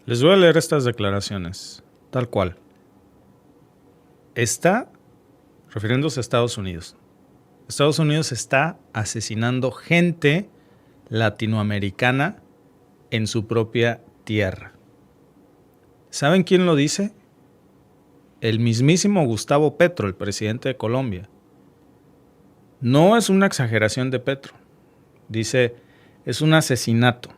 Les voy a leer estas declaraciones, tal cual. Está refiriéndose a Estados Unidos. Estados Unidos está asesinando gente latinoamericana en su propia tierra. ¿Saben quién lo dice? El mismísimo Gustavo Petro, el presidente de Colombia. No es una exageración de Petro. Dice, es un asesinato.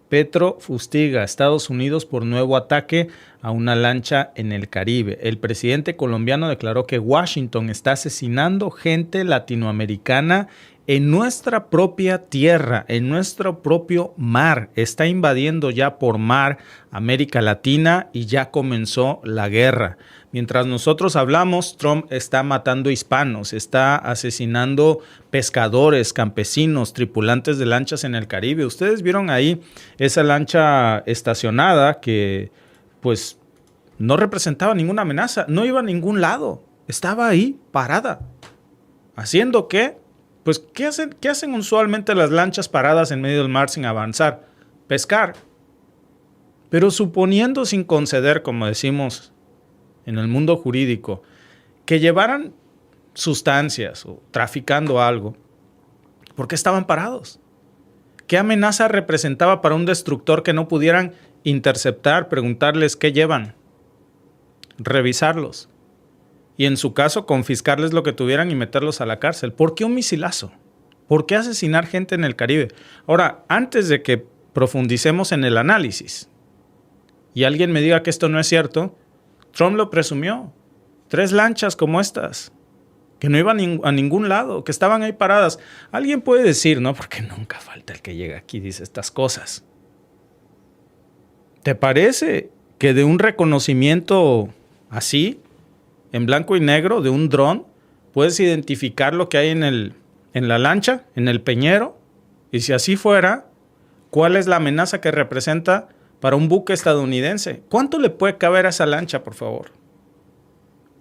Petro fustiga a Estados Unidos por nuevo ataque a una lancha en el Caribe. El presidente colombiano declaró que Washington está asesinando gente latinoamericana en nuestra propia tierra, en nuestro propio mar. Está invadiendo ya por mar América Latina y ya comenzó la guerra. Mientras nosotros hablamos, Trump está matando hispanos, está asesinando pescadores, campesinos, tripulantes de lanchas en el Caribe. Ustedes vieron ahí esa lancha estacionada que pues no representaba ninguna amenaza, no iba a ningún lado, estaba ahí parada. ¿Haciendo qué? Pues ¿qué hacen usualmente las lanchas paradas en medio del mar sin avanzar? Pescar. Pero suponiendo sin conceder, como decimos en el mundo jurídico, que llevaran sustancias o traficando algo, ¿por qué estaban parados? ¿Qué amenaza representaba para un destructor que no pudieran interceptar, preguntarles qué llevan, revisarlos y en su caso confiscarles lo que tuvieran y meterlos a la cárcel? ¿Por qué un misilazo? ¿Por qué asesinar gente en el Caribe? Ahora, antes de que profundicemos en el análisis y alguien me diga que esto no es cierto, Trump lo presumió. 3 lanchas como estas, que no iban a ningún lado, que estaban ahí paradas. Alguien puede decir, ¿no? Porque nunca falta el que llega aquí y dice estas cosas. ¿Te parece que de un reconocimiento así, en blanco y negro, de un dron, puedes identificar lo que hay en la lancha, en el peñero? Y si así fuera, ¿cuál es la amenaza que representa para un buque estadounidense? ¿Cuánto le puede caber a esa lancha, por favor?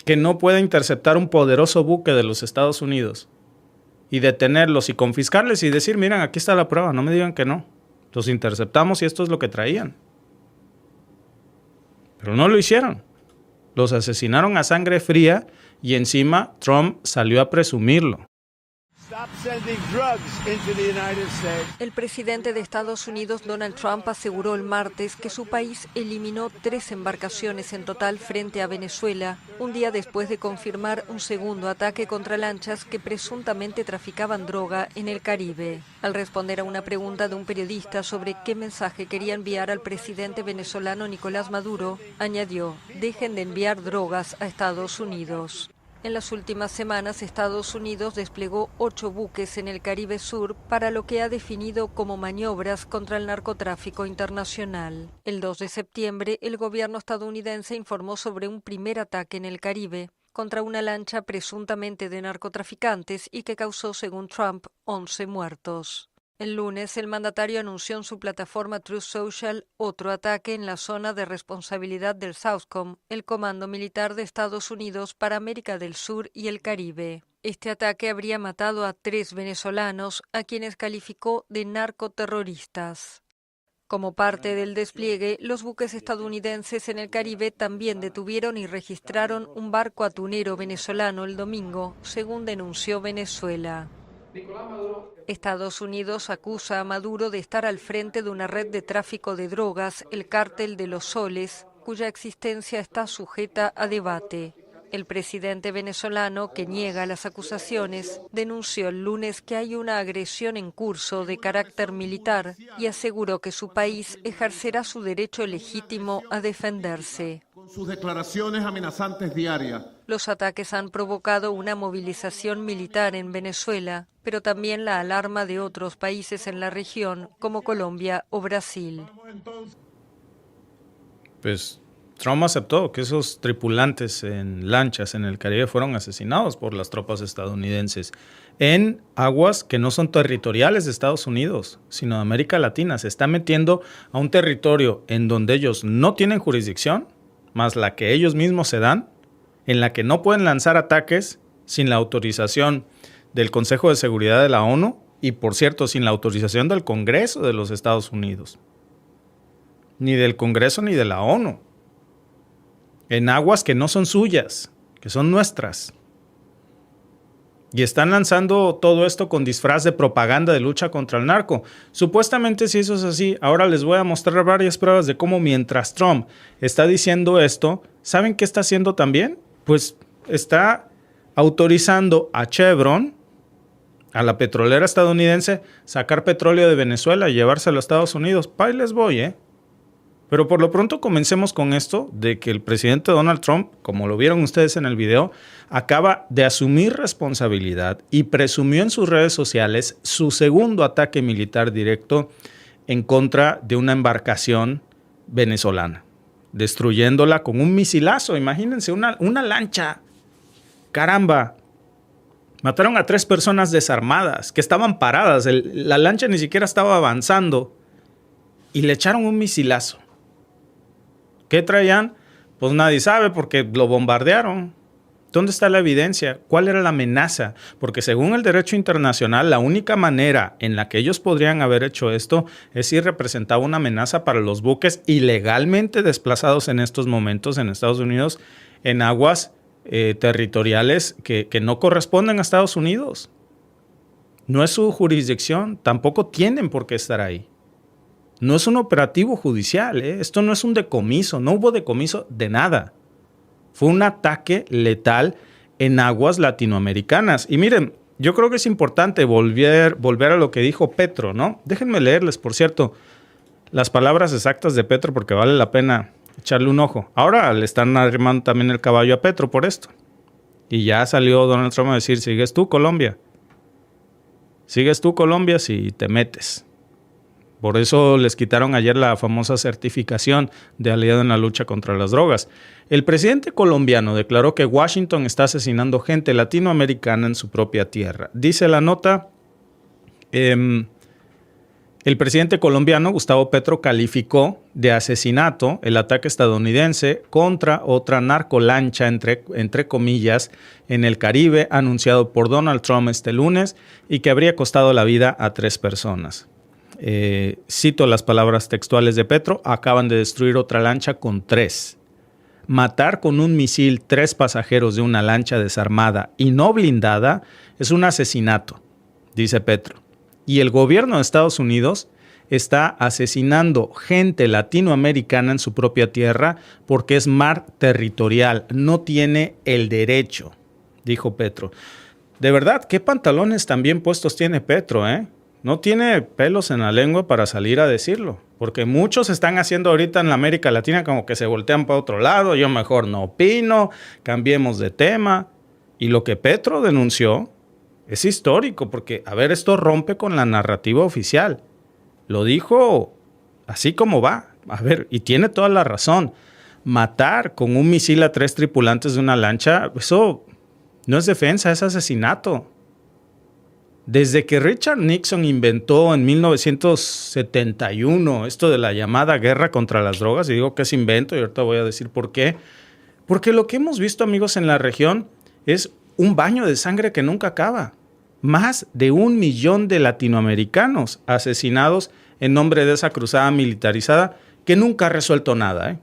Que no pueda interceptar un poderoso buque de los Estados Unidos y detenerlos y confiscarles y decir, miren, aquí está la prueba, no me digan que no. Los interceptamos y esto es lo que traían. Pero no lo hicieron. Los asesinaron a sangre fría y encima Trump salió a presumirlo. El presidente de Estados Unidos, Donald Trump, aseguró el martes que su país eliminó 3 embarcaciones en total frente a Venezuela, un día después de confirmar un segundo ataque contra lanchas que presuntamente traficaban droga en el Caribe. Al responder a una pregunta de un periodista sobre qué mensaje quería enviar al presidente venezolano Nicolás Maduro, añadió, dejen de enviar drogas a Estados Unidos. En las últimas semanas, Estados Unidos desplegó 8 buques en el Caribe Sur para lo que ha definido como maniobras contra el narcotráfico internacional. El 2 de septiembre, el gobierno estadounidense informó sobre un primer ataque en el Caribe contra una lancha presuntamente de narcotraficantes y que causó, según Trump, 11 muertos. El lunes, el mandatario anunció en su plataforma Truth Social otro ataque en la zona de responsabilidad del SOUTHCOM, el Comando Militar de Estados Unidos para América del Sur y el Caribe. Este ataque habría matado a 3 venezolanos, a quienes calificó de narcoterroristas. Como parte del despliegue, los buques estadounidenses en el Caribe también detuvieron y registraron un barco atunero venezolano el domingo, según denunció Venezuela. Estados Unidos acusa a Maduro de estar al frente de una red de tráfico de drogas, el Cártel de los Soles, cuya existencia está sujeta a debate. El presidente venezolano, que niega las acusaciones, denunció el lunes que hay una agresión en curso de carácter militar y aseguró que su país ejercerá su derecho legítimo a defenderse. Con sus declaraciones amenazantes diarias. Los ataques han provocado una movilización militar en Venezuela, pero también la alarma de otros países en la región, como Colombia o Brasil. Pues Trump aceptó que esos tripulantes en lanchas en el Caribe fueron asesinados por las tropas estadounidenses en aguas que no son territoriales de Estados Unidos, sino de América Latina. Se está metiendo a un territorio en donde ellos no tienen jurisdicción, más la que ellos mismos se dan, en la que no pueden lanzar ataques sin la autorización del Consejo de Seguridad de la ONU y, por cierto, sin la autorización del Congreso de los Estados Unidos. ni del Congreso, ni de la ONU. En aguas que no son suyas, que son nuestras. Y están lanzando todo esto con disfraz de propaganda de lucha contra el narco. Supuestamente, si eso es así, ahora les voy a mostrar varias pruebas de cómo mientras Trump está diciendo esto, ¿saben qué está haciendo también? Pues está autorizando a Chevron, a la petrolera estadounidense, sacar petróleo de Venezuela y llevárselo a Estados Unidos. Pa' ahí les voy, ¿eh? Pero por lo pronto comencemos con esto de que el presidente Donald Trump, como lo vieron ustedes en el video, acaba de asumir responsabilidad y presumió en sus redes sociales su segundo ataque militar directo en contra de una embarcación venezolana, destruyéndola con un misilazo. Imagínense, una lancha. Caramba. Mataron a 3 personas desarmadas que estaban paradas. La lancha ni siquiera estaba avanzando y le echaron un misilazo. ¿Qué traían? Pues nadie sabe porque lo bombardearon. ¿Dónde está la evidencia? ¿Cuál era la amenaza? Porque según el derecho internacional, la única manera en la que ellos podrían haber hecho esto es si representaba una amenaza para los buques ilegalmente desplazados en estos momentos en Estados Unidos en aguas territoriales que no corresponden a Estados Unidos. No es su jurisdicción, tampoco tienen por qué estar ahí. No es un operativo judicial, ¿eh? Esto no es un decomiso, no hubo decomiso de nada. Fue un ataque letal en aguas latinoamericanas. Y miren, yo creo que es importante volver a lo que dijo Petro, ¿no? Déjenme leerles, por cierto, las palabras exactas de Petro porque vale la pena echarle un ojo. Ahora le están arrimando también el caballo a Petro por esto. Y ya salió Donald Trump a decir, sigues tú, Colombia. Sigues tú, Colombia, si te metes. Por eso les quitaron ayer la famosa certificación de aliado en la lucha contra las drogas. El presidente colombiano declaró que Washington está asesinando gente latinoamericana en su propia tierra. Dice la nota, el presidente colombiano, Gustavo Petro, calificó de asesinato el ataque estadounidense contra otra narcolancha, entre comillas, en el Caribe, anunciado por Donald Trump este lunes y que habría costado la vida a 3 personas. Cito las palabras textuales de Petro: acaban de destruir otra lancha con 3. Matar con un misil 3 pasajeros de una lancha desarmada y no blindada es un asesinato, dice Petro. Y el gobierno de Estados Unidos está asesinando gente latinoamericana en su propia tierra porque es mar territorial, no tiene el derecho, dijo Petro. De verdad, ¿qué pantalones tan bien puestos tiene Petro, eh? No tiene pelos en la lengua para salir a decirlo, porque muchos están haciendo ahorita en la América Latina como que se voltean para otro lado, yo mejor no opino, cambiemos de tema. Y lo que Petro denunció es histórico, porque, a ver, esto rompe con la narrativa oficial. Lo dijo así como va, a ver, y tiene toda la razón. Matar con un misil a 3 tripulantes de una lancha, eso no es defensa, es asesinato. Desde que Richard Nixon inventó en 1971 esto de la llamada guerra contra las drogas, y digo que es invento y ahorita voy a decir por qué, porque lo que hemos visto, amigos, en la región es un baño de sangre que nunca acaba. Más de 1 millón de latinoamericanos asesinados en nombre de esa cruzada militarizada que nunca ha resuelto nada, ¿eh?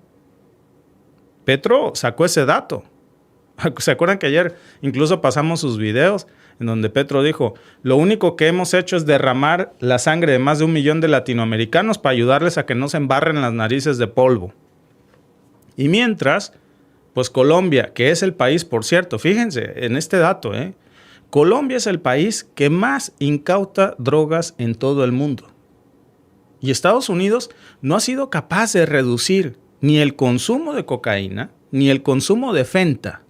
Petro sacó ese dato. ¿Se acuerdan que ayer incluso pasamos sus videos en donde Petro dijo, lo único que hemos hecho es derramar la sangre de más de 1 millón de latinoamericanos para ayudarles a que no se embarren las narices de polvo? Y mientras, pues Colombia, que es el país, por cierto, fíjense en este dato, Colombia es el país que más incauta drogas en todo el mundo. Y Estados Unidos no ha sido capaz de reducir ni el consumo de cocaína, ni el consumo de fenta,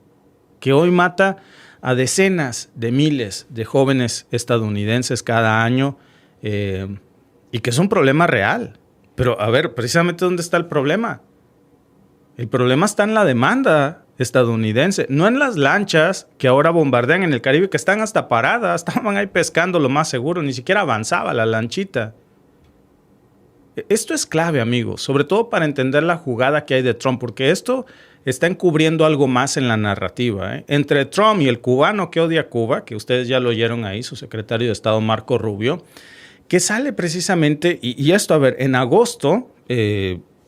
que hoy mata a decenas de miles de jóvenes estadounidenses cada año, y que es un problema real. Pero a ver, precisamente ¿dónde está el problema? El problema está en la demanda estadounidense, no en las lanchas que ahora bombardean en el Caribe, que están hasta paradas, estaban ahí pescando lo más seguro, ni siquiera avanzaba la lanchita. Esto es clave, amigos, sobre todo para entender la jugada que hay de Trump, porque esto está encubriendo algo más en la narrativa, ¿eh? Entre Trump y el cubano que odia a Cuba, que ustedes ya lo oyeron ahí, su secretario de Estado Marco Rubio, que sale precisamente, y esto, a ver, en agosto,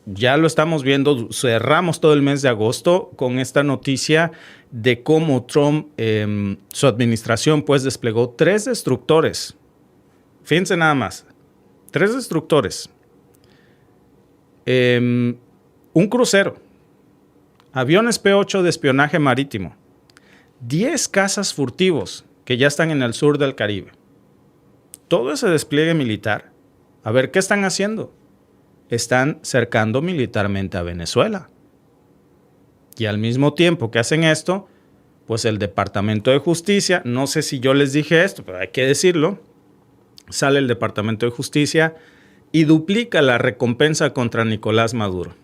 ya lo estamos viendo, cerramos todo el mes de agosto con esta noticia de cómo Trump, su administración, pues desplegó 3 destructores. Fíjense nada más, 3 destructores, un crucero, aviones P-8 de espionaje marítimo, 10 cazas furtivos que ya están en el sur del Caribe. Todo ese despliegue militar, a ver, ¿qué están haciendo? Están cercando militarmente a Venezuela. Y al mismo tiempo que hacen esto, pues el Departamento de Justicia, no sé si yo les dije esto, pero hay que decirlo, sale el Departamento de Justicia y duplica la recompensa contra Nicolás Maduro.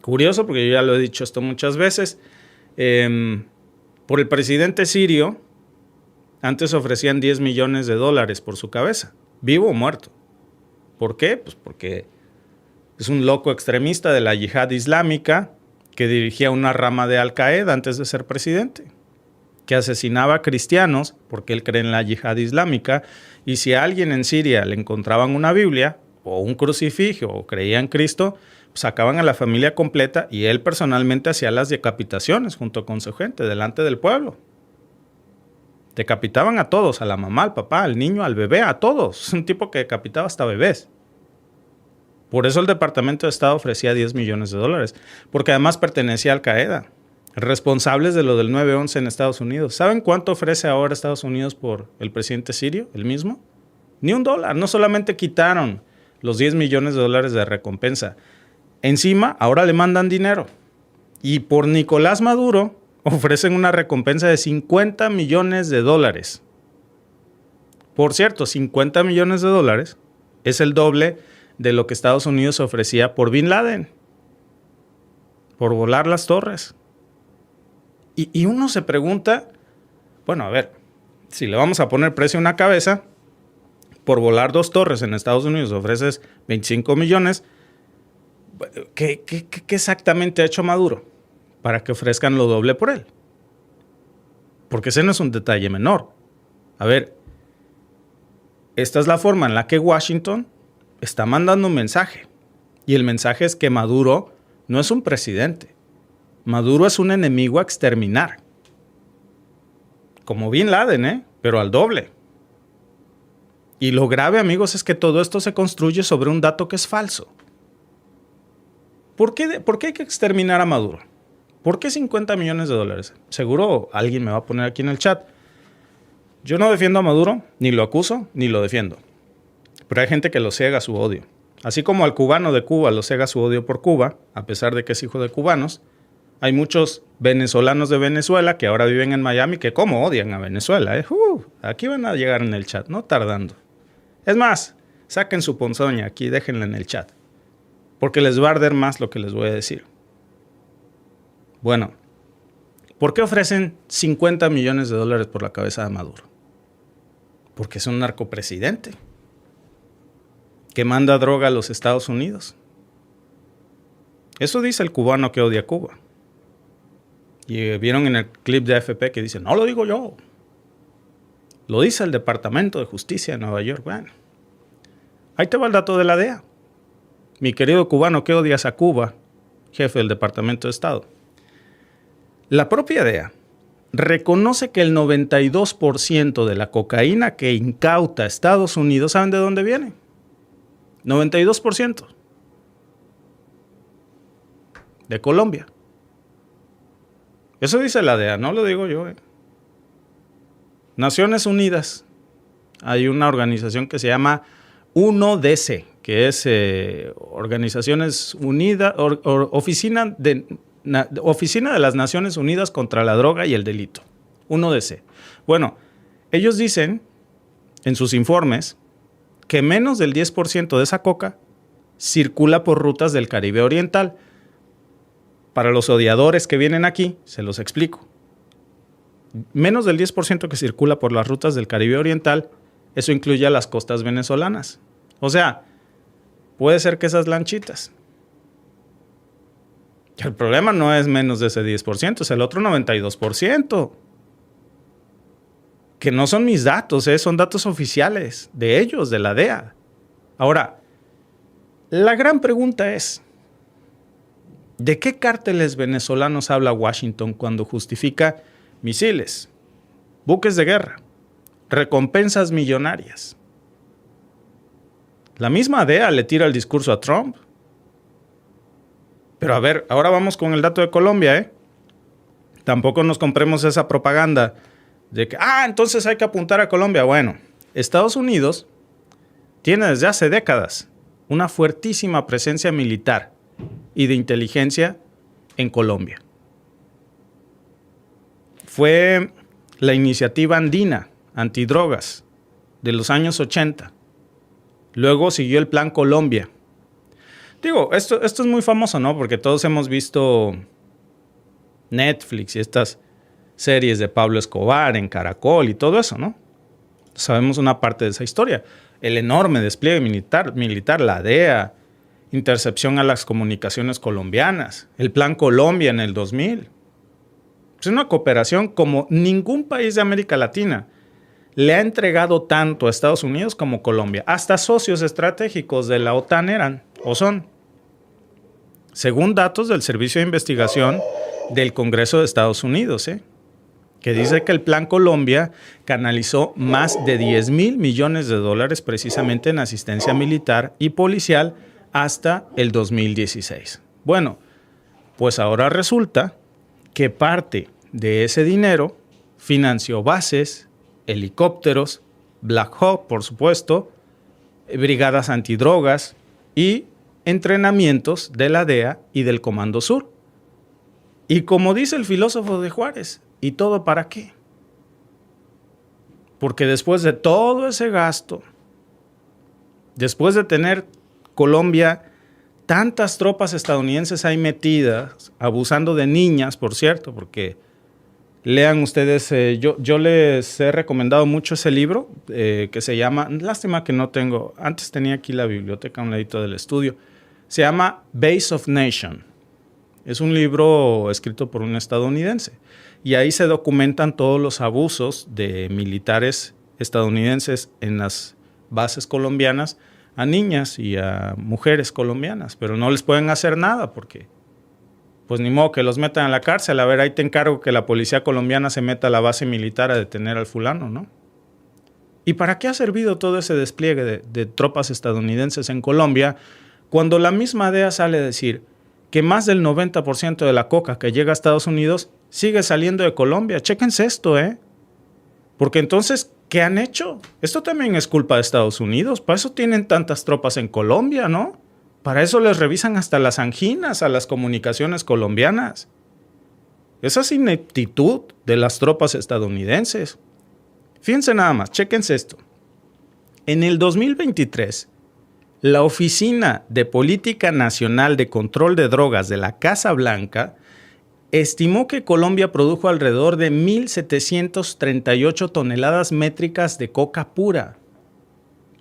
Curioso, porque yo ya lo he dicho esto muchas veces, por el presidente sirio, antes ofrecían $10 millones por su cabeza, vivo o muerto. ¿Por qué? Pues porque es un loco extremista de la yihad islámica que dirigía una rama de Al-Qaeda antes de ser presidente, que asesinaba a cristianos porque él cree en la yihad islámica, y si a alguien en Siria le encontraban una Biblia o un crucifijo o creía en Cristo, sacaban a la familia completa y él personalmente hacía las decapitaciones junto con su gente delante del pueblo. Decapitaban a todos, a la mamá, al papá, al niño, al bebé, a todos. Es un tipo que decapitaba hasta bebés. Por eso el Departamento de Estado ofrecía $10 millones, porque además pertenecía a Al-Qaeda, responsables de lo del 9/11 en Estados Unidos. ¿Saben cuánto ofrece ahora Estados Unidos por el presidente sirio, el mismo? Ni $1. No solamente quitaron los $10 millones de recompensa, encima ahora le mandan dinero. Y por Nicolás Maduro ofrecen una recompensa de $50 millones. Por cierto, $50 millones es el doble de lo que Estados Unidos ofrecía por Bin Laden, por volar las torres. Y uno se pregunta, bueno, a ver, si le vamos a poner precio a una cabeza, por volar 2 torres en Estados Unidos ofreces 25 millones, ¿qué exactamente ha hecho Maduro para que ofrezcan lo doble por él? Porque ese no es un detalle menor. A ver, esta es la forma en la que Washington está mandando un mensaje. Y el mensaje es que Maduro no es un presidente. Maduro es un enemigo a exterminar. Como Bin Laden, pero al doble. Y lo grave, amigos, es que todo esto se construye sobre un dato que es falso. ¿Por qué hay que exterminar a Maduro? ¿Por qué $50 millones? Seguro alguien me va a poner aquí en el chat. Yo no defiendo a Maduro, ni lo acuso, ni lo defiendo. Pero hay gente que lo ciega su odio. Así como al cubano de Cuba lo ciega su odio por Cuba, a pesar de que es hijo de cubanos, hay muchos venezolanos de Venezuela que ahora viven en Miami que cómo odian a Venezuela. Aquí van a llegar en el chat, no tardando. Es más, saquen su ponzoña aquí, déjenla en el chat. Porque les va a arder más lo que les voy a decir. Bueno, ¿por qué ofrecen $50 millones por la cabeza de Maduro? Porque es un narcopresidente que manda droga a los Estados Unidos. Eso dice el cubano que odia a Cuba. Y vieron en el clip de AFP que dice, no lo digo yo. Lo dice el Departamento de Justicia de Nueva York. Bueno, ahí te va el dato de la DEA. Mi querido cubano que odias a Cuba, jefe del Departamento de Estado. La propia DEA reconoce que el 92% de la cocaína que incauta Estados Unidos, ¿saben de dónde viene? 92%. De Colombia. Eso dice la DEA, no lo digo yo. Naciones Unidas. Hay una organización que se llama 1DC, que es Organizaciones Unidas, Oficina de las Naciones Unidas contra la Droga y el Delito. 1DC. Bueno, ellos dicen en sus informes que menos del 10% de esa coca circula por rutas del Caribe Oriental. Para los odiadores que vienen aquí, se los explico. Menos del 10% que circula por las rutas del Caribe Oriental, eso incluye a las costas venezolanas. O sea, puede ser que esas lanchitas. El problema no es menos de ese 10%, es el otro 92%. Que no son mis datos, son datos oficiales de ellos, de la DEA. Ahora, La gran pregunta es, ¿de qué cárteles venezolanos habla Washington cuando justifica misiles, buques de guerra, recompensas millonarias? La misma DEA le tira el discurso a Trump. Pero a ver, ahora vamos con el dato de Colombia, ¿eh? Tampoco nos compremos esa propaganda de que, entonces hay que apuntar a Colombia. Bueno, Estados Unidos tiene desde hace décadas una fuertísima presencia militar y de inteligencia en Colombia. Fue la iniciativa andina antidrogas de los años 80. Luego siguió el Plan Colombia. Digo, esto es muy famoso, ¿no? Porque todos hemos visto Netflix y estas series de Pablo Escobar en Caracol y todo eso, ¿no? Sabemos una parte de esa historia. El enorme despliegue militar, la DEA, intercepción a las comunicaciones colombianas, el Plan Colombia en el 2000. Es una cooperación como ningún país de América Latina le ha entregado tanto a Estados Unidos como Colombia. Hasta socios estratégicos de la OTAN eran o son. Según datos del Servicio de Investigación del Congreso de Estados Unidos, que dice que el Plan Colombia canalizó más de $10,000 millones precisamente en asistencia militar y policial hasta el 2016. Bueno, pues ahora resulta que parte de ese dinero financió bases, helicópteros, Black Hawk, por supuesto, brigadas antidrogas y entrenamientos de la DEA y del Comando Sur. Y como dice el filósofo de Juárez, ¿y todo para qué? Porque después de todo ese gasto, después de tener Colombia tantas tropas estadounidenses ahí metidas, abusando de niñas, por cierto, porque lean ustedes, yo les he recomendado mucho ese libro que se llama, lástima que no tengo, antes tenía aquí la biblioteca a un ladito del estudio, se llama Base of Nation. Es un libro escrito por un estadounidense y ahí se documentan todos los abusos de militares estadounidenses en las bases colombianas a niñas y a mujeres colombianas, pero no les pueden hacer nada porque pues ni modo que los metan a la cárcel. A ver, ahí te encargo que la policía colombiana se meta a la base militar a detener al fulano, ¿no? ¿Y para qué ha servido todo ese despliegue de tropas estadounidenses en Colombia cuando la misma DEA sale a decir que más del 90% de la coca que llega a Estados Unidos sigue saliendo de Colombia? Chéquense esto, Porque entonces, ¿qué han hecho? Esto también es culpa de Estados Unidos. Para eso tienen tantas tropas en Colombia, ¿no? Para eso les revisan hasta las anginas a las comunicaciones colombianas. Esa es ineptitud de las tropas estadounidenses. Fíjense nada más, chéquense esto. En el 2023, la Oficina de Política Nacional de Control de Drogas de la Casa Blanca estimó que Colombia produjo alrededor de 1,738 toneladas métricas de coca pura.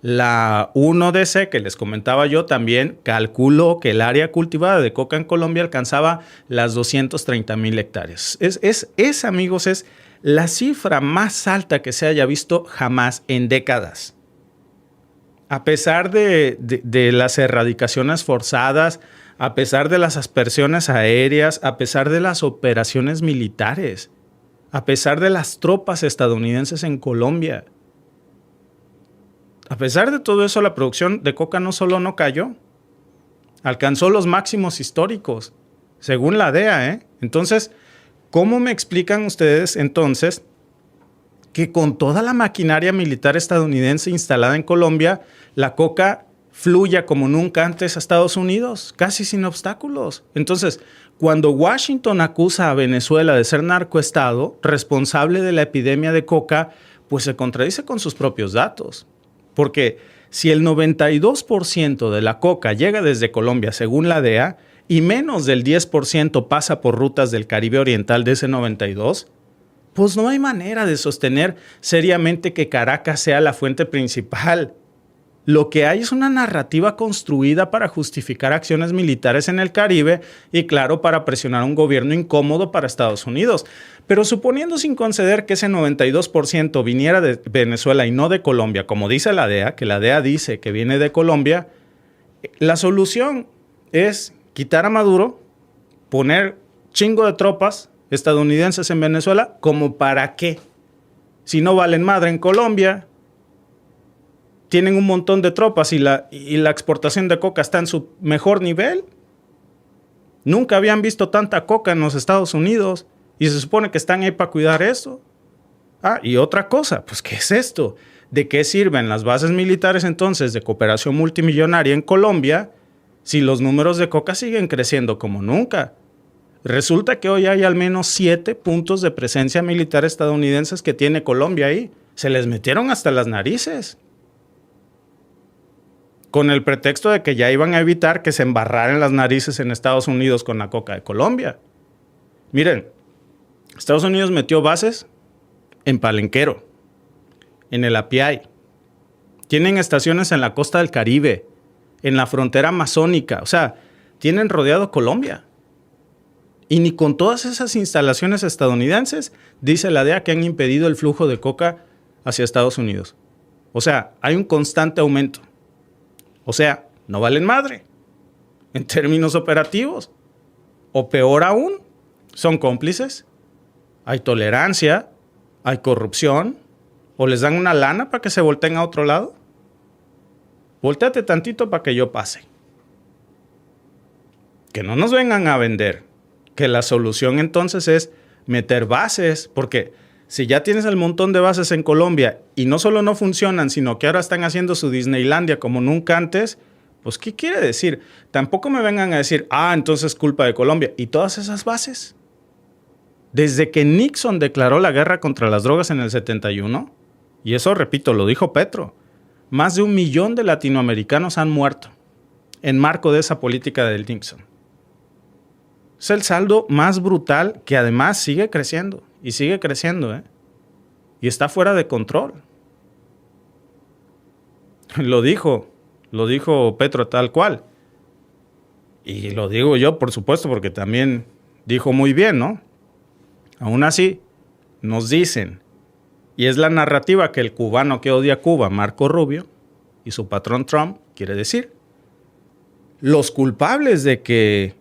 La 1DC, que les comentaba yo, también calculó que el área cultivada de coca en Colombia alcanzaba las 230,000 hectáreas. Esa, amigos, es la cifra más alta que se haya visto jamás en décadas. A pesar de las erradicaciones forzadas, a pesar de las aspersiones aéreas, a pesar de las operaciones militares, a pesar de las tropas estadounidenses en Colombia. A pesar de todo eso, la producción de coca no solo no cayó, alcanzó los máximos históricos, según la DEA, Entonces, ¿cómo me explican ustedes entonces que con toda la maquinaria militar estadounidense instalada en Colombia, la coca fluya como nunca antes a Estados Unidos, casi sin obstáculos? Entonces, cuando Washington acusa a Venezuela de ser narcoestado responsable de la epidemia de coca, pues se contradice con sus propios datos. Porque si el 92% de la coca llega desde Colombia, según la DEA, y menos del 10% pasa por rutas del Caribe Oriental de ese 92%, pues no hay manera de sostener seriamente que Caracas sea la fuente principal. Lo que hay es una narrativa construida para justificar acciones militares en el Caribe y, claro, para presionar a un gobierno incómodo para Estados Unidos. Pero suponiendo sin conceder que ese 92% viniera de Venezuela y no de Colombia, como dice la DEA, que la DEA dice que viene de Colombia, La solución es quitar a Maduro, poner chingo de tropas estadounidenses en Venezuela, ¿como para qué? Si no valen madre en Colombia, tienen un montón de tropas y la exportación de coca está en su mejor nivel. Nunca habían visto tanta coca en los Estados Unidos y se supone que están ahí para cuidar eso. Ah, y otra cosa, pues ¿qué es esto? ¿De qué sirven las bases militares entonces de cooperación multimillonaria en Colombia si los números de coca siguen creciendo como nunca? Resulta que hoy hay al menos 7 puntos de presencia militar estadounidenses que tiene Colombia ahí. Se les metieron hasta las narices, con el pretexto de que ya iban a evitar que se embarraran las narices en Estados Unidos con la coca de Colombia. Miren, Estados Unidos metió bases en Palenquero, en el Apiay. Tienen estaciones en la costa del Caribe, en la frontera amazónica. O sea, tienen rodeado Colombia. Y ni con todas esas instalaciones estadounidenses, dice la DEA que han impedido el flujo de coca hacia Estados Unidos. O sea, hay un constante aumento. O sea, no valen madre en términos operativos. O peor aún, son cómplices. Hay tolerancia, hay corrupción, o les dan una lana para que se volteen a otro lado. Voltéate tantito para que yo pase. Que no nos vengan a vender que la solución entonces es meter bases, porque si ya tienes el montón de bases en Colombia y no solo no funcionan, sino que ahora están haciendo su Disneylandia como nunca antes, pues ¿qué quiere decir? Tampoco me vengan a decir, entonces es culpa de Colombia. ¿Y todas esas bases? Desde que Nixon declaró la guerra contra las drogas en el 71, y eso, repito, lo dijo Petro, más de 1 millón de latinoamericanos han muerto en marco de esa política del Nixon. Es el saldo más brutal que además sigue creciendo, y sigue creciendo, y está fuera de control. Lo dijo Petro tal cual. Y lo digo yo, por supuesto, porque también dijo muy bien, ¿no? Aún así, nos dicen, y es la narrativa que el cubano que odia a Cuba, Marco Rubio, y su patrón Trump, quiere decir, los culpables de que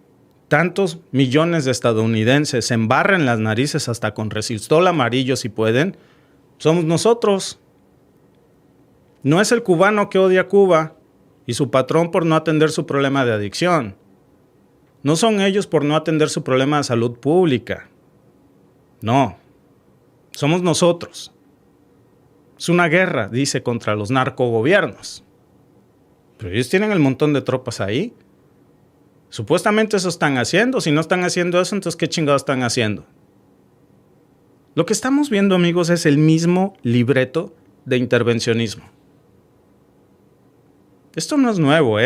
tantos millones de estadounidenses se embarren las narices hasta con resistol amarillo si pueden, somos nosotros. No es el cubano que odia a Cuba y su patrón por no atender su problema de adicción. No son ellos por no atender su problema de salud pública. No, somos nosotros. Es una guerra, dice, contra los narcogobiernos. Pero ellos tienen el montón de tropas ahí. Supuestamente eso están haciendo. Si no están haciendo eso, entonces ¿qué chingados están haciendo? Lo que estamos viendo, amigos, es el mismo libreto de intervencionismo. Esto no es nuevo,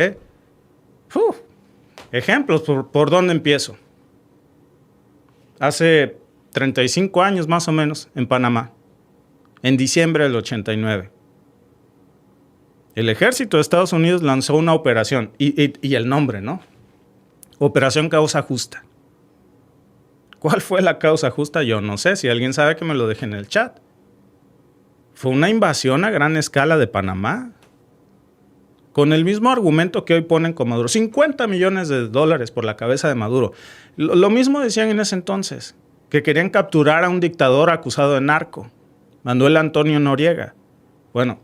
Ejemplos, ¿por dónde empiezo? Hace 35 años más o menos, en Panamá, en diciembre del 89. El ejército de Estados Unidos lanzó una operación, y el nombre, ¿no? Operación Causa Justa. ¿Cuál fue la causa justa? Yo no sé. Si alguien sabe, que me lo deje en el chat. Fue una invasión a gran escala de Panamá, con el mismo argumento que hoy ponen con Maduro. $50 millones por la cabeza de Maduro. Lo mismo decían en ese entonces, que querían capturar a un dictador acusado de narco, Manuel Antonio Noriega. Bueno,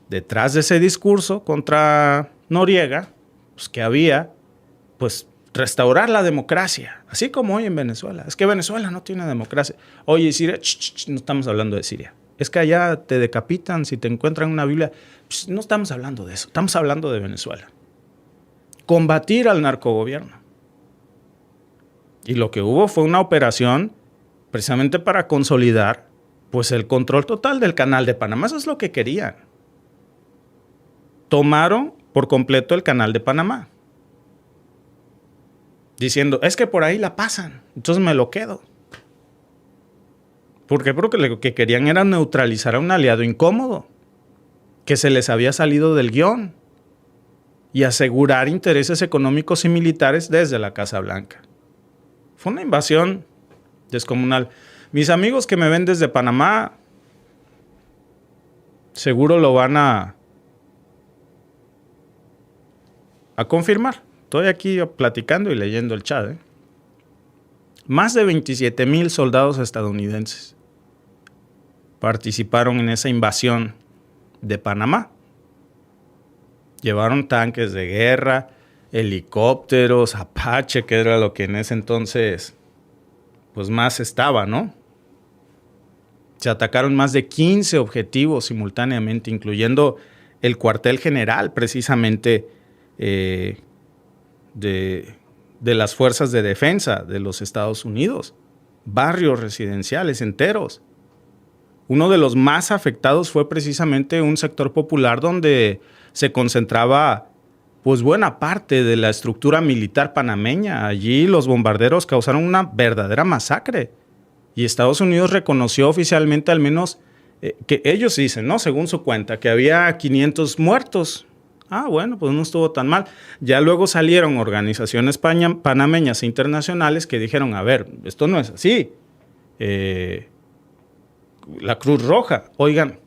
detrás de ese discurso contra Noriega, pues que había, pues, restaurar la democracia, así como hoy en Venezuela. Es que Venezuela no tiene democracia. Oye, Siria, no estamos hablando de Siria. Es que allá te decapitan si te encuentran una Biblia. No estamos hablando de eso, estamos hablando de Venezuela. Combatir al narcogobierno. Y lo que hubo fue una operación precisamente para consolidar, pues, el control total del Canal de Panamá. Eso es lo que querían. Tomaron por completo el Canal de Panamá, diciendo, es que por ahí la pasan, entonces me lo quedo. ¿Por qué? Porque lo que querían era neutralizar a un aliado incómodo, que se les había salido del guión, y asegurar intereses económicos y militares desde la Casa Blanca. Fue una invasión descomunal. Mis amigos que me ven desde Panamá, seguro lo van a a confirmar. Estoy aquí platicando y leyendo el chat. Más de 27,000 soldados estadounidenses participaron en esa invasión de Panamá. Llevaron tanques de guerra, helicópteros, Apache, que era lo que en ese entonces pues más estaba, ¿no? Se atacaron más de 15 objetivos simultáneamente, incluyendo el cuartel general, precisamente, de las fuerzas de defensa de los Estados Unidos. Barrios residenciales enteros. Uno de los más afectados fue precisamente un sector popular donde se concentraba pues buena parte de la estructura militar panameña. Allí los bombarderos causaron una verdadera masacre. Y Estados Unidos reconoció oficialmente al menos que ellos dicen, ¿no? Según su cuenta, que había 500 muertos. Ah, bueno, pues no estuvo tan mal. Ya luego salieron organizaciones panameñas e internacionales que dijeron, a ver, esto no es así. La Cruz Roja, oigan,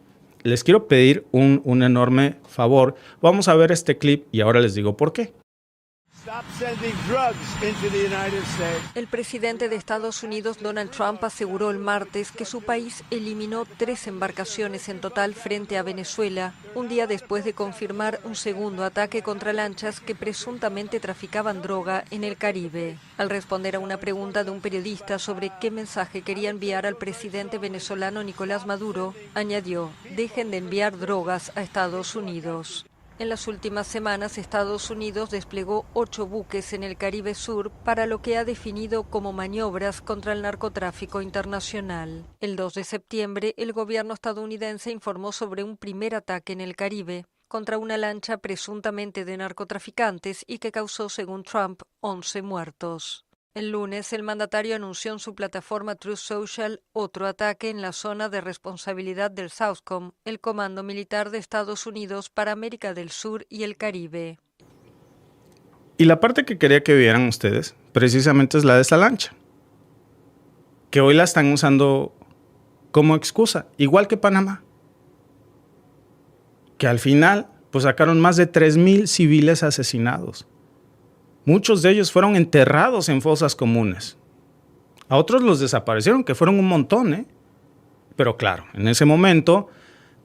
les quiero pedir un enorme favor. Vamos a ver este clip y ahora les digo por qué. El presidente de Estados Unidos, Donald Trump, aseguró el martes que su país eliminó 3 embarcaciones en total frente a Venezuela, un día después de confirmar un segundo ataque contra lanchas que presuntamente traficaban droga en el Caribe. Al responder a una pregunta de un periodista sobre qué mensaje quería enviar al presidente venezolano Nicolás Maduro, añadió, dejen de enviar drogas a Estados Unidos. En las últimas semanas, Estados Unidos desplegó 8 buques en el Caribe Sur para lo que ha definido como maniobras contra el narcotráfico internacional. El 2 de septiembre, el gobierno estadounidense informó sobre un primer ataque en el Caribe contra una lancha presuntamente de narcotraficantes y que causó, según Trump, 11 muertos. El lunes, el mandatario anunció en su plataforma Truth Social otro ataque en la zona de responsabilidad del SOUTHCOM, el Comando Militar de Estados Unidos para América del Sur y el Caribe. Y la parte que quería que vieran ustedes, precisamente es la de esa lancha, que hoy la están usando como excusa, igual que Panamá, que al final pues sacaron más de 3,000 civiles asesinados. Muchos de ellos fueron enterrados en fosas comunes. A otros los desaparecieron, que fueron un montón, Pero claro, en ese momento,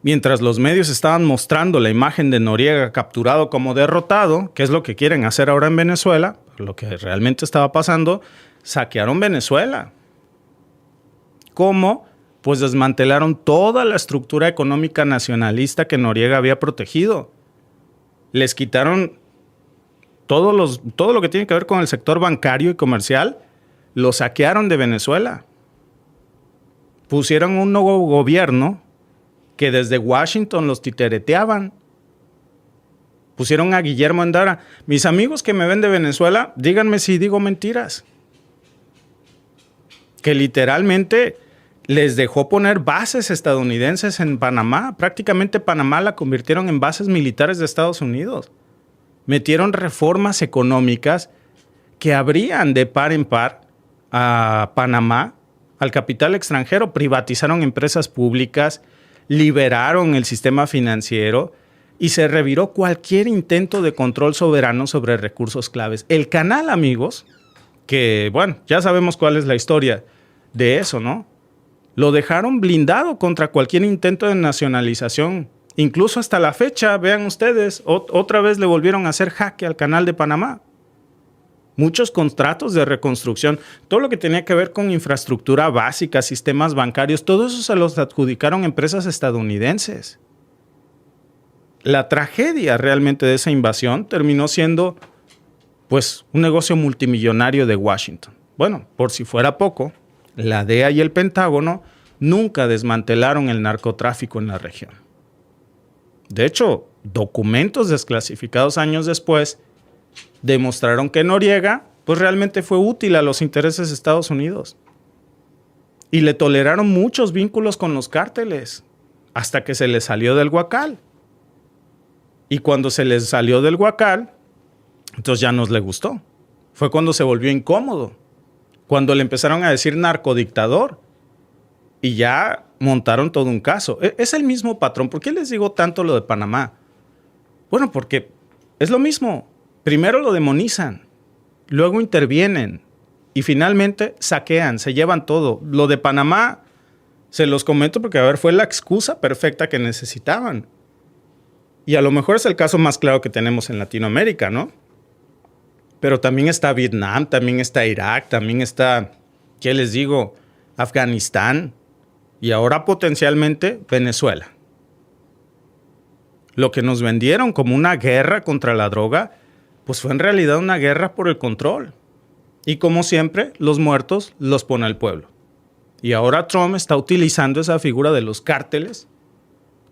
mientras los medios estaban mostrando la imagen de Noriega capturado como derrotado, que es lo que quieren hacer ahora en Venezuela, lo que realmente estaba pasando, saquearon Venezuela. ¿Cómo? Pues desmantelaron toda la estructura económica nacionalista que Noriega había protegido. Les quitaron todo lo que tiene que ver con el sector bancario y comercial, lo saquearon de Venezuela. Pusieron un nuevo gobierno que desde Washington los titereteaban. Pusieron a Guillermo Endara. Mis amigos que me ven de Venezuela, díganme si digo mentiras. Que literalmente les dejó poner bases estadounidenses en Panamá. Prácticamente Panamá la convirtieron en bases militares de Estados Unidos. Metieron reformas económicas que abrían de par en par a Panamá, al capital extranjero, privatizaron empresas públicas, liberaron el sistema financiero y se reviró cualquier intento de control soberano sobre recursos claves. El canal, amigos, que bueno, ya sabemos cuál es la historia de eso, ¿no? Lo dejaron blindado contra cualquier intento de nacionalización. Incluso hasta la fecha, vean ustedes, otra vez le volvieron a hacer jaque al canal de Panamá. Muchos contratos de reconstrucción, todo lo que tenía que ver con infraestructura básica, sistemas bancarios, todo eso se los adjudicaron empresas estadounidenses. La tragedia realmente de esa invasión terminó siendo, pues, un negocio multimillonario de Washington. Bueno, por si fuera poco, la DEA y el Pentágono nunca desmantelaron el narcotráfico en la región. De hecho, documentos desclasificados años después demostraron que Noriega pues realmente fue útil a los intereses de Estados Unidos. Y le toleraron muchos vínculos con los cárteles hasta que se les salió del guacal. Y cuando se les salió del guacal, entonces ya no les gustó. Fue cuando se volvió incómodo. Cuando le empezaron a decir narcodictador. Y ya montaron todo un caso. Es el mismo patrón. ¿Por qué les digo tanto lo de Panamá? Bueno, porque es lo mismo. primero lo demonizan, luego intervienen y finalmente saquean, se llevan todo. Lo de Panamá, se los comento porque, a ver, fue la excusa perfecta que necesitaban. Y a lo mejor es el caso más claro que tenemos en Latinoamérica, ¿no? Pero también está Vietnam, también está Irak, también está, ¿qué les digo? Afganistán y ahora potencialmente Venezuela. Lo que nos vendieron como una guerra contra la droga, pues fue en realidad una guerra por el control. Y como siempre, los muertos los pone el pueblo. Y ahora Trump está utilizando esa figura de los cárteles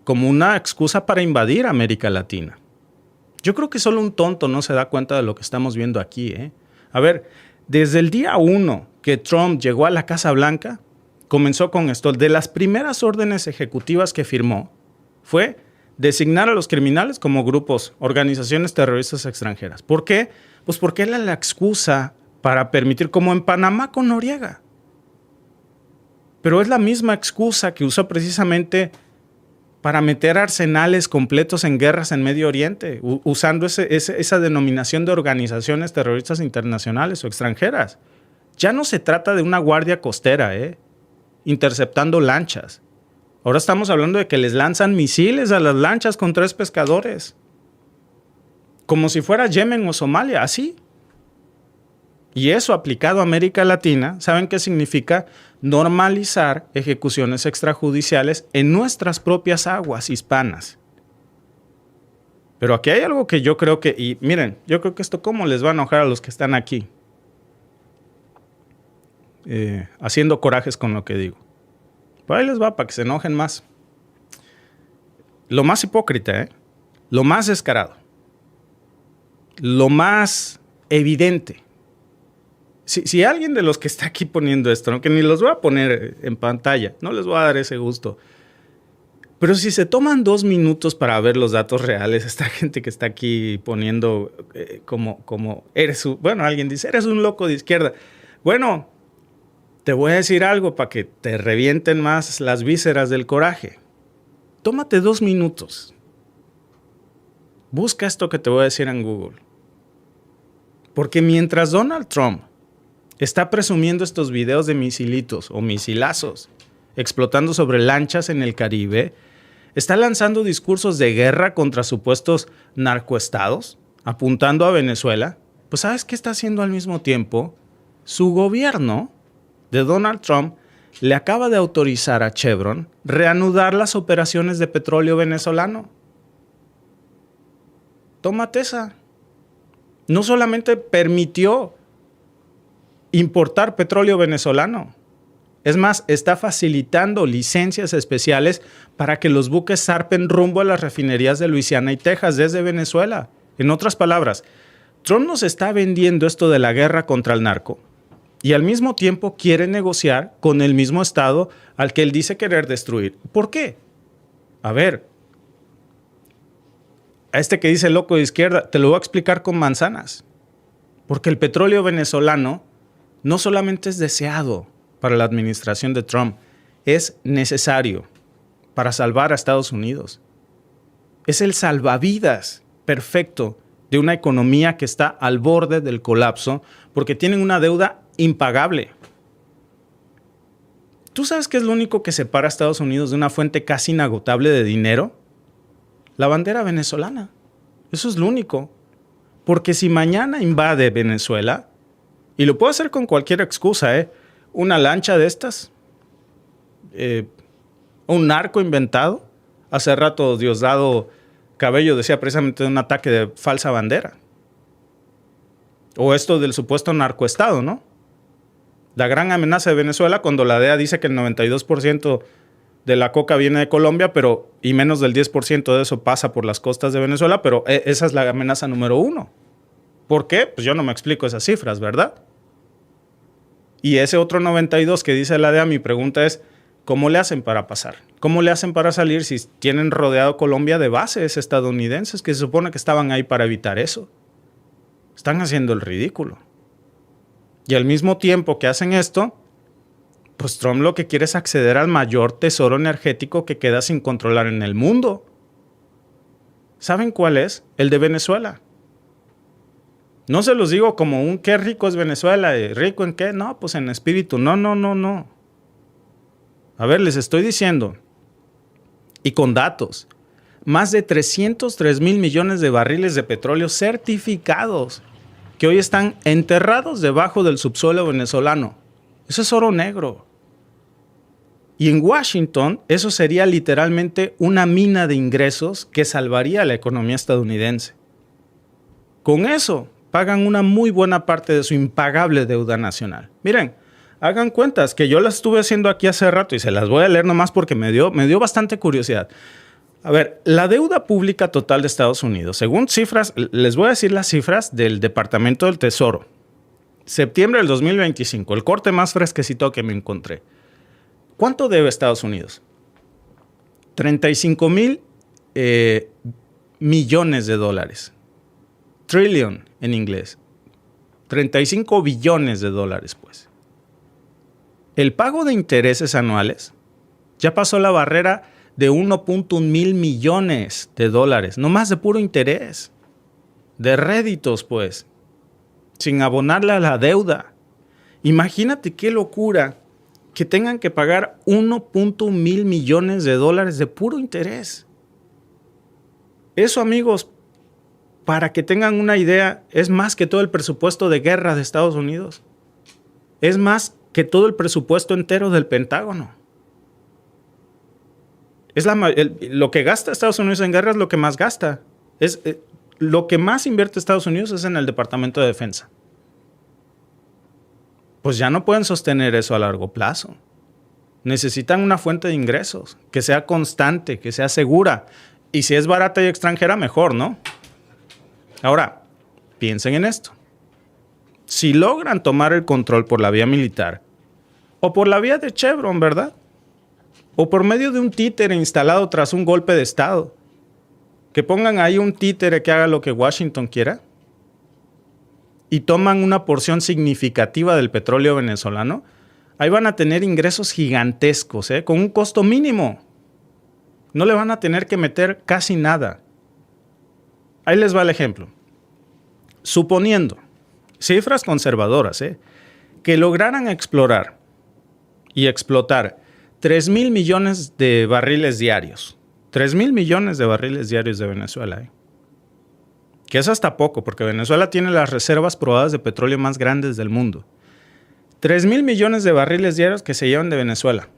como una excusa para invadir América Latina. Yo creo que solo un tonto no se da cuenta de lo que estamos viendo aquí, ¿eh? A ver, desde el día 1 que Trump llegó a la Casa Blanca, comenzó con esto. De las primeras órdenes ejecutivas que firmó fue designar a los criminales como grupos, organizaciones terroristas extranjeras. ¿Por qué? Pues porque era la excusa para permitir, como en Panamá con Noriega. Pero es la misma excusa que usó precisamente para meter arsenales completos en guerras en Medio Oriente, usando esa denominación de organizaciones terroristas internacionales o extranjeras. Ya no se trata de una guardia costera, interceptando lanchas. Ahora estamos hablando de que les lanzan misiles a las lanchas con 3 pescadores. Como si fuera Yemen o Somalia, así. Y eso aplicado a América Latina, ¿saben qué significa? Normalizar ejecuciones extrajudiciales en nuestras propias aguas hispanas. Pero aquí hay algo que yo creo que, y miren, yo creo que esto cómo les va a enojar a los que están aquí, haciendo corajes con lo que digo. Por ahí les va para que se enojen más. Lo más hipócrita, lo más descarado, lo más evidente. Si alguien de los que está aquí poniendo esto, ¿no? Que ni los voy a poner en pantalla, no les voy a dar ese gusto. Pero si se toman 2 minutos para ver los datos reales, esta gente que está aquí poniendo como alguien dice, eres un loco de izquierda. Bueno, te voy a decir algo para que te revienten más las vísceras del coraje. Tómate 2 minutos. Busca esto que te voy a decir en Google. Porque mientras Donald Trump está presumiendo estos videos de misilitos o misilazos explotando sobre lanchas en el Caribe, está lanzando discursos de guerra contra supuestos narcoestados, apuntando a Venezuela. Pues ¿sabes qué está haciendo al mismo tiempo? Su gobierno de Donald Trump le acaba de autorizar a Chevron reanudar las operaciones de petróleo venezolano. Tómate esa. No solamente permitió importar petróleo venezolano, es más, está facilitando licencias especiales para que los buques zarpen rumbo a las refinerías de Luisiana y Texas desde Venezuela. En otras palabras, Trump nos está vendiendo esto de la guerra contra el narco y al mismo tiempo quiere negociar con el mismo Estado al que él dice querer destruir. ¿Por qué? A ver, a este que dice loco de izquierda, te lo voy a explicar con manzanas. Porque el petróleo venezolano no solamente es deseado para la administración de Trump, es necesario para salvar a Estados Unidos. Es el salvavidas perfecto de una economía que está al borde del colapso porque tienen una deuda impagable. ¿Tú sabes qué es lo único que separa a Estados Unidos de una fuente casi inagotable de dinero? La bandera venezolana. Eso es lo único. Porque si mañana invade Venezuela, y lo puedo hacer con cualquier excusa, una lancha de estas, un narco inventado. Hace rato Diosdado Cabello decía precisamente de un ataque de falsa bandera. O esto del supuesto narcoestado, ¿no? La gran amenaza de Venezuela cuando la DEA dice que el 92% de la coca viene de Colombia, y menos del 10% de eso pasa por las costas de Venezuela, pero esa es la amenaza número 1. ¿Por qué? Pues yo no me explico esas cifras, ¿verdad? Y ese otro 92 que dice la DEA, mi pregunta es, ¿cómo le hacen para pasar? ¿Cómo le hacen para salir si tienen rodeado Colombia de bases estadounidenses que se supone que estaban ahí para evitar eso? Están haciendo el ridículo. Y al mismo tiempo que hacen esto, pues Trump lo que quiere es acceder al mayor tesoro energético que queda sin controlar en el mundo. ¿Saben cuál es? El de Venezuela. No se los digo como un qué rico es Venezuela, rico en qué, no, pues en espíritu, no. A ver, les estoy diciendo, y con datos, más de 303 mil millones de barriles de petróleo certificados que hoy están enterrados debajo del subsuelo venezolano. Eso es oro negro. Y en Washington, eso sería literalmente una mina de ingresos que salvaría a la economía estadounidense. Con eso, pagan una muy buena parte de su impagable deuda nacional. Miren, hagan cuentas que yo las estuve haciendo aquí hace rato y se las voy a leer nomás porque me dio bastante curiosidad. A ver, la deuda pública total de Estados Unidos, según cifras, les voy a decir las cifras del Departamento del Tesoro. Septiembre del 2025, el corte más fresquecito que me encontré. ¿Cuánto debe Estados Unidos? 35,000 millones de dólares. Trillion en inglés. 35 billones de dólares, pues. El pago de intereses anuales ya pasó la barrera de 1.1 mil millones de dólares, no más de puro interés. De réditos, pues. Sin abonarle a la deuda. Imagínate qué locura que tengan que pagar 1.1 mil millones de dólares de puro interés. Eso, amigos, para que tengan una idea, es más que todo el presupuesto de guerra de Estados Unidos. Es más que todo el presupuesto entero del Pentágono. Lo que gasta Estados Unidos en guerra es lo que más gasta. Lo que más invierte Estados Unidos es en el Departamento de Defensa. Pues ya no pueden sostener eso a largo plazo. Necesitan una fuente de ingresos que sea constante, que sea segura. Y si es barata y extranjera, mejor, ¿no? Ahora, piensen en esto. Si logran tomar el control por la vía militar, o por la vía de Chevron, ¿verdad? O por medio de un títere instalado tras un golpe de Estado, que pongan ahí un títere que haga lo que Washington quiera, y toman una porción significativa del petróleo venezolano, ahí van a tener ingresos gigantescos, con un costo mínimo. No le van a tener que meter casi nada. Ahí les va el ejemplo. Suponiendo, cifras conservadoras, que lograran explorar y explotar 3,000 millones de barriles diarios. 3,000 millones de barriles diarios de Venezuela, que es hasta poco, porque Venezuela tiene las reservas probadas de petróleo más grandes del mundo. 3,000 millones de barriles diarios que se llevan de Venezuela.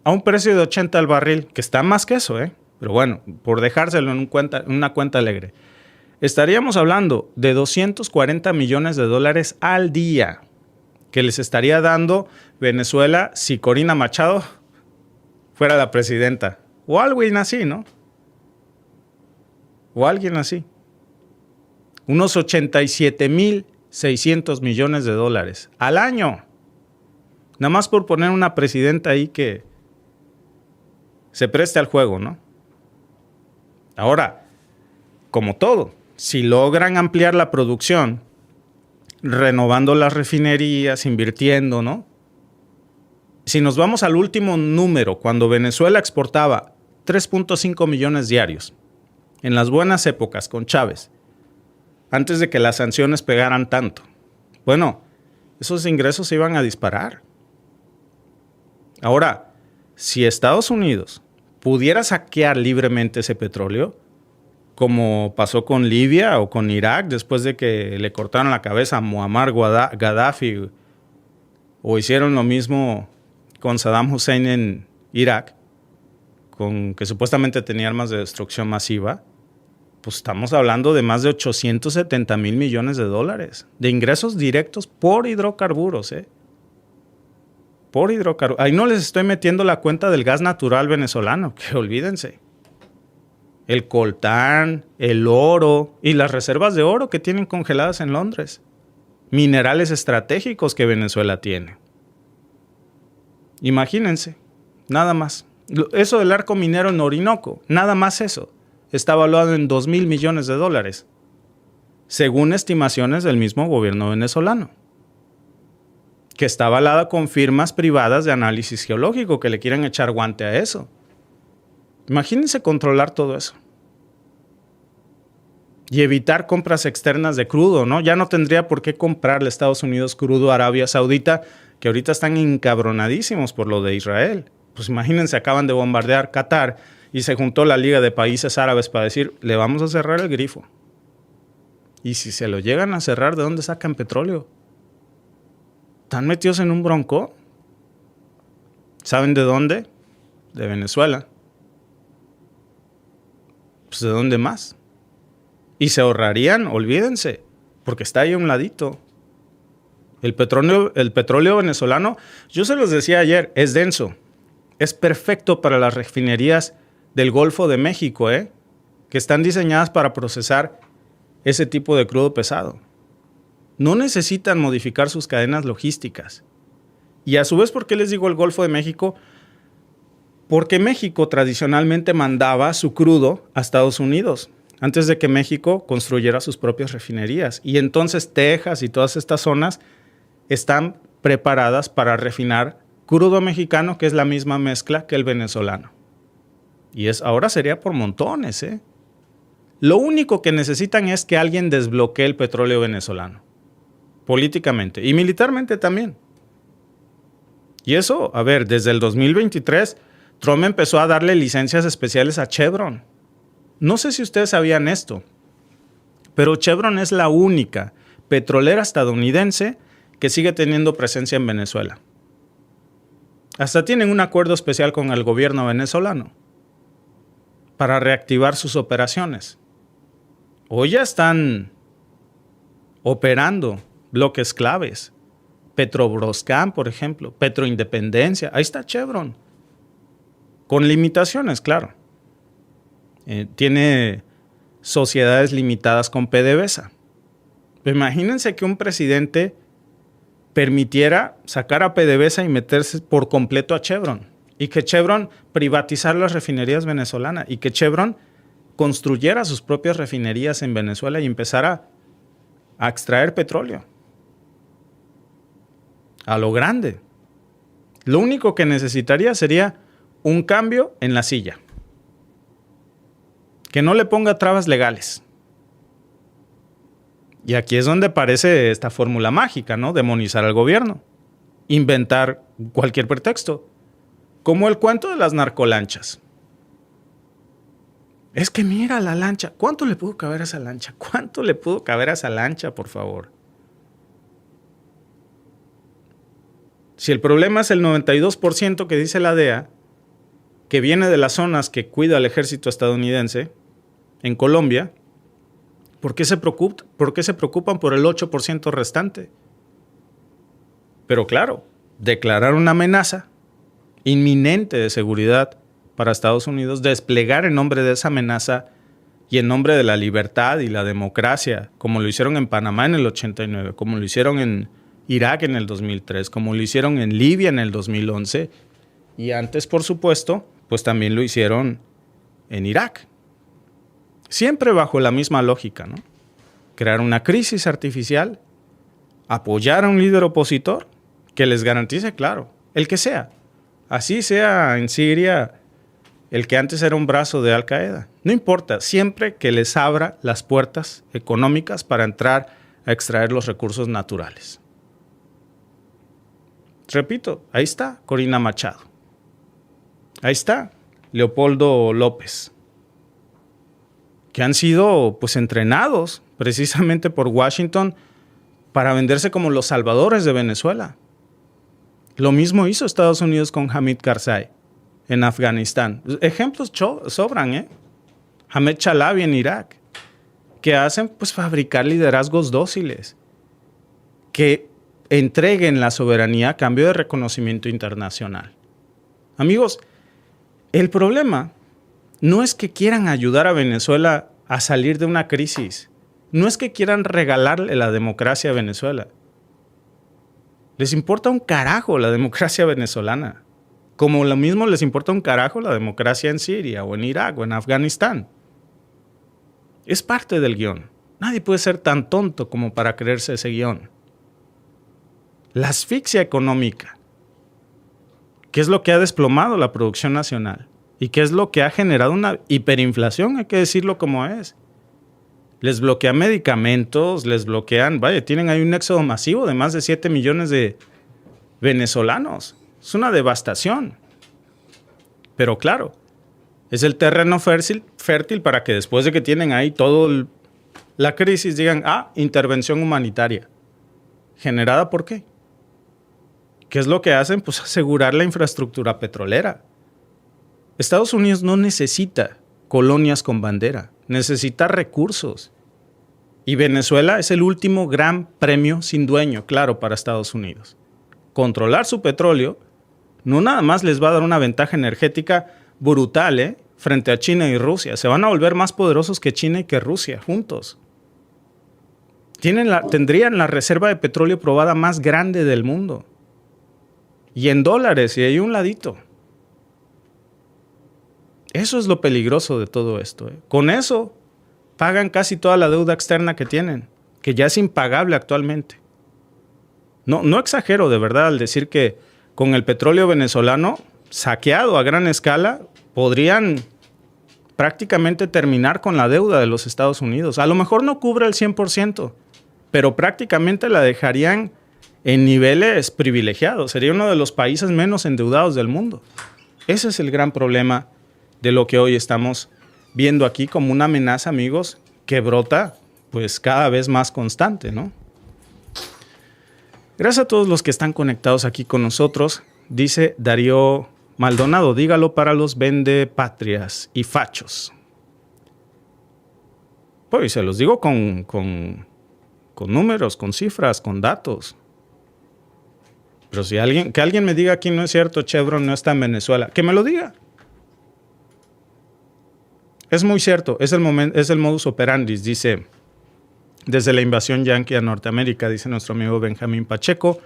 A un precio de 80 al barril, que está más que eso, pero bueno, por dejárselo en una cuenta alegre. Estaríamos hablando de 240 millones de dólares al día que les estaría dando Venezuela si Corina Machado fuera la presidenta. O alguien así, ¿no? O alguien así. Unos 87,600 millones de dólares al año. Nada más por poner una presidenta ahí que se preste al juego, ¿no? Ahora, como todo, si logran ampliar la producción, renovando las refinerías, invirtiendo, ¿no? Si nos vamos al último número, cuando Venezuela exportaba 3.5 millones diarios, en las buenas épocas con Chávez, antes de que las sanciones pegaran tanto, bueno, esos ingresos se iban a disparar. Ahora, si Estados Unidos pudiera saquear libremente ese petróleo, como pasó con Libia o con Irak después de que le cortaron la cabeza a Muammar Gaddafi, o hicieron lo mismo con Saddam Hussein en Irak, que supuestamente tenía armas de destrucción masiva, pues estamos hablando de más de 870,000 millones de dólares de ingresos directos por hidrocarburos, por hidrocarburos. Ahí no les estoy metiendo la cuenta del gas natural venezolano, que olvídense. El coltán, el oro y las reservas de oro que tienen congeladas en Londres. Minerales estratégicos que Venezuela tiene. Imagínense, nada más. Eso del arco minero en Orinoco, nada más eso, está valuado en 2,000 millones de dólares, según estimaciones del mismo gobierno venezolano, que está avalada con firmas privadas de análisis geológico que le quieren echar guante a eso. Imagínense controlar todo eso. y evitar compras externas de crudo, ¿no? Ya no tendría por qué comprarle a Estados Unidos crudo a Arabia Saudita, que ahorita están encabronadísimos por lo de Israel. Pues imagínense, acaban de bombardear Qatar y se juntó la Liga de Países Árabes para decir, le vamos a cerrar el grifo. Y si se lo llegan a cerrar, ¿de dónde sacan petróleo? ¿Están metidos en un bronco? ¿Saben de dónde? De Venezuela. Pues ¿de dónde más? Y se ahorrarían, olvídense, porque está ahí a un ladito. El petróleo venezolano, yo se los decía ayer, es denso. Es perfecto para las refinerías del Golfo de México, que están diseñadas para procesar ese tipo de crudo pesado. No necesitan modificar sus cadenas logísticas. Y a su vez, ¿por qué les digo el Golfo de México? Porque México tradicionalmente mandaba su crudo a Estados Unidos antes de que México construyera sus propias refinerías. Y entonces Texas y todas estas zonas están preparadas para refinar crudo mexicano, que es la misma mezcla que el venezolano. Y ahora sería por montones, Lo único que necesitan es que alguien desbloquee el petróleo venezolano, políticamente y militarmente también. Y eso, a ver, desde el 2023, Trump empezó a darle licencias especiales a Chevron. No sé si ustedes sabían esto, pero Chevron es la única petrolera estadounidense que sigue teniendo presencia en Venezuela. Hasta tienen un acuerdo especial con el gobierno venezolano para reactivar sus operaciones. Hoy ya están operando bloques claves. Petrobroscan, por ejemplo, Petroindependencia, ahí está Chevron. Con limitaciones, claro. Tiene sociedades limitadas con PDVSA. Imagínense que un presidente permitiera sacar a PDVSA y meterse por completo a Chevron. Y que Chevron privatizara las refinerías venezolanas. Y que Chevron construyera sus propias refinerías en Venezuela y empezara a extraer petróleo. A lo grande. Lo único que necesitaría sería un cambio en la silla. Que no le ponga trabas legales. Y aquí es donde aparece esta fórmula mágica, ¿no? Demonizar al gobierno. Inventar cualquier pretexto. Como el cuento de las narcolanchas. Es que mira la lancha. ¿Cuánto le pudo caber a esa lancha? ¿Cuánto le pudo caber a esa lancha, por favor? Si el problema es el 92% que dice la DEA, que viene de las zonas que cuida el ejército estadounidense, en Colombia, ¿por qué se preocupan por el 8% restante? Pero claro, declarar una amenaza inminente de seguridad para Estados Unidos, desplegar en nombre de esa amenaza y en nombre de la libertad y la democracia, como lo hicieron en Panamá en el 89, como lo hicieron en Irak en el 2003, como lo hicieron en Libia en el 2011, y antes, por supuesto, pues también lo hicieron en Irak. Siempre bajo la misma lógica, ¿no? Crear una crisis artificial, apoyar a un líder opositor que les garantice, claro, el que sea. Así sea en Siria el que antes era un brazo de Al Qaeda. No importa, siempre que les abra las puertas económicas para entrar a extraer los recursos naturales. Repito, ahí está Corina Machado. Ahí está Leopoldo López, que han sido pues entrenados precisamente por Washington para venderse como los salvadores de Venezuela. Lo mismo hizo Estados Unidos con Hamid Karzai en Afganistán. Ejemplos sobran, Ahmed Chalabi en Irak, que hacen pues fabricar liderazgos dóciles, que entreguen la soberanía a cambio de reconocimiento internacional. Amigos, el problema no es que quieran ayudar a Venezuela a salir de una crisis. No es que quieran regalarle la democracia a Venezuela. Les importa un carajo la democracia venezolana. Como lo mismo les importa un carajo la democracia en Siria o en Irak o en Afganistán. Es parte del guión. Nadie puede ser tan tonto como para creerse ese guión. La asfixia económica, que es lo que ha desplomado la producción nacional y que es lo que ha generado una hiperinflación, hay que decirlo como es, Les bloquean medicamentos, les bloquean... Vaya, tienen ahí un éxodo masivo de más de 7 millones de venezolanos. Es una devastación. Pero claro, es el terreno fértil para que después de que tienen ahí toda la crisis digan, intervención humanitaria. ¿Generada por qué? ¿Qué es lo que hacen? Pues asegurar la infraestructura petrolera. Estados Unidos no necesita colonias con bandera, necesita recursos. Y Venezuela es el último gran premio sin dueño, claro, para Estados Unidos. Controlar su petróleo no nada más les va a dar una ventaja energética brutal, frente a China y Rusia. Se van a volver más poderosos que China y que Rusia juntos. Tendrían la reserva de petróleo probada más grande del mundo. Y en dólares, y ahí un ladito. Eso es lo peligroso de todo esto. Con eso pagan casi toda la deuda externa que tienen, que ya es impagable actualmente. No exagero de verdad al decir que con el petróleo venezolano saqueado a gran escala, podrían prácticamente terminar con la deuda de los Estados Unidos. A lo mejor no cubre el 100%, pero prácticamente la dejarían en niveles privilegiados. Sería uno de los países menos endeudados del mundo. Ese es el gran problema de lo que hoy estamos viendo aquí como una amenaza, amigos, que brota pues cada vez más constante, ¿no? Gracias a todos los que están conectados aquí con nosotros. Dice Darío Maldonado, dígalo para los vendepatrias y fachos. Pues se los digo con números, con cifras, con datos. Pero si alguien me diga aquí no es cierto, Chevron no está en Venezuela, que me lo diga. Es muy cierto, es el modus operandi, dice, desde la invasión yanqui a Norteamérica, dice nuestro amigo Benjamín Pacheco.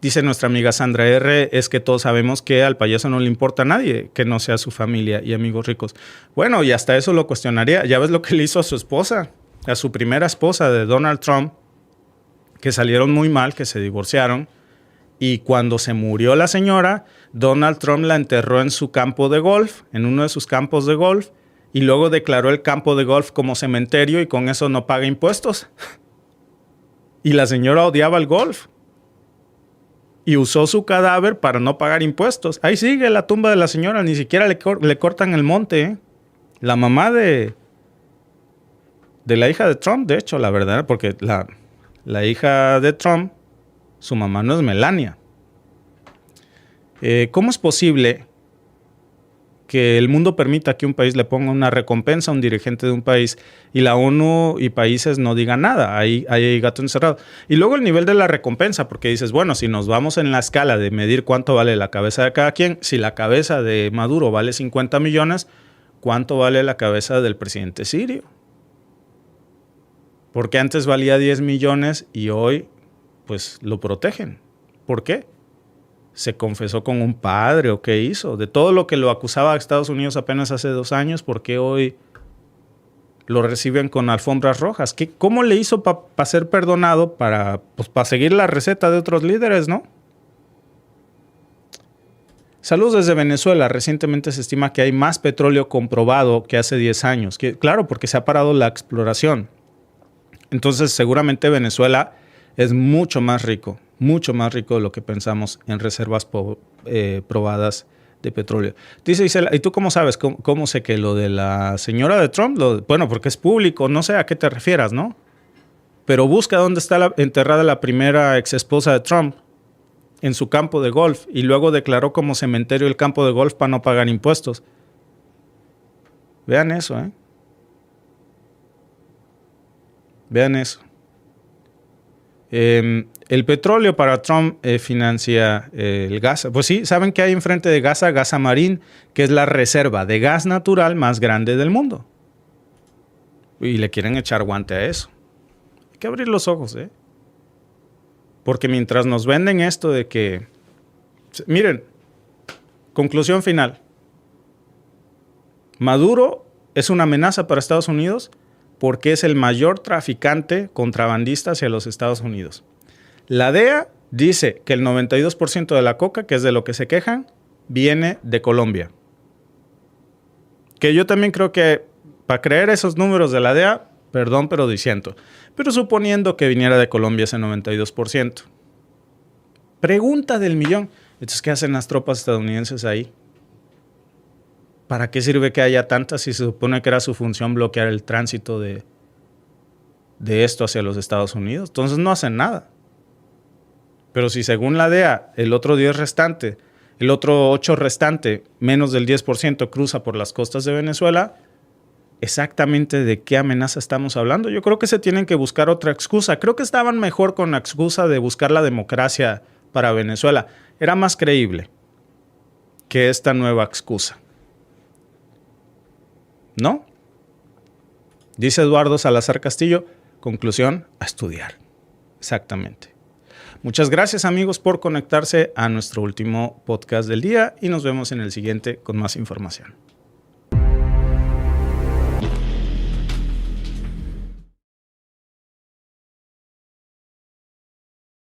Dice nuestra amiga Sandra R., es que todos sabemos que al payaso no le importa a nadie que no sea su familia y amigos ricos. Bueno, y hasta eso lo cuestionaría. Ya ves lo que le hizo a su esposa, a su primera esposa de Donald Trump, que salieron muy mal, que se divorciaron. Y cuando se murió la señora, Donald Trump la enterró en su campo de golf, en uno de sus campos de golf, y luego declaró el campo de golf como cementerio y con eso no paga impuestos. Y la señora odiaba el golf. Y usó su cadáver para no pagar impuestos. Ahí sigue la tumba de la señora, ni siquiera le cortan el monte. La mamá de la hija de Trump, de hecho, la verdad, porque la hija de Trump, su mamá no es Melania. ¿Cómo es posible que el mundo permita que un país le ponga una recompensa a un dirigente de un país y la ONU y países no digan nada? Ahí hay gato encerrado. Y luego el nivel de la recompensa, porque dices, bueno, si nos vamos en la escala de medir cuánto vale la cabeza de cada quien, si la cabeza de Maduro vale 50 millones, ¿cuánto vale la cabeza del presidente sirio? Porque antes valía 10 millones y hoy pues lo protegen. ¿Por qué? ¿Se confesó con un padre o qué hizo? De todo lo que lo acusaba a Estados Unidos apenas hace 2 años, ¿por qué hoy lo reciben con alfombras rojas? ¿Cómo le hizo para ser perdonado? Para seguir la receta de otros líderes, ¿no? Saludos desde Venezuela. Recientemente se estima que hay más petróleo comprobado que hace 10 años. Claro, porque se ha parado la exploración. Entonces, seguramente Venezuela es mucho más rico de lo que pensamos en reservas probadas de petróleo. Dice Isela, ¿y tú cómo sabes? ¿Cómo sé que lo de la señora de Trump? Bueno, porque es público, no sé a qué te refieras, ¿no? Pero busca dónde está enterrada la primera ex esposa de Trump, en su campo de golf, y luego declaró como cementerio el campo de golf para no pagar impuestos. Vean eso, ¿eh? Vean eso. El petróleo para Trump financia el gas. Pues sí, ¿saben qué hay enfrente de Gaza? Gaza Marín, que es la reserva de gas natural más grande del mundo. Y le quieren echar guante a eso. Hay que abrir los ojos, ¿eh? Porque mientras nos venden esto de que... Miren, conclusión final. Maduro es una amenaza para Estados Unidos porque es el mayor traficante contrabandista hacia los Estados Unidos. La DEA dice que el 92% de la coca, que es de lo que se quejan, viene de Colombia. Que yo también creo que para creer esos números de la DEA, Perdón, pero disiento. Pero suponiendo que viniera de Colombia ese 92%. Pregunta del millón. Entonces, ¿qué hacen las tropas estadounidenses ahí? ¿Para qué sirve que haya tantas si se supone que era su función bloquear el tránsito de esto hacia los Estados Unidos? Entonces no hacen nada. Pero si según la DEA, el otro 10 restante, el otro 8 restante, menos del 10% cruza por las costas de Venezuela, ¿exactamente de qué amenaza estamos hablando? Yo creo que se tienen que buscar otra excusa. Creo que estaban mejor con la excusa de buscar la democracia para Venezuela. Era más creíble que esta nueva excusa. ¿No? Dice Eduardo Salazar Castillo, conclusión, a estudiar. Exactamente. Muchas gracias, amigos, por conectarse a nuestro último podcast del día y nos vemos en el siguiente con más información.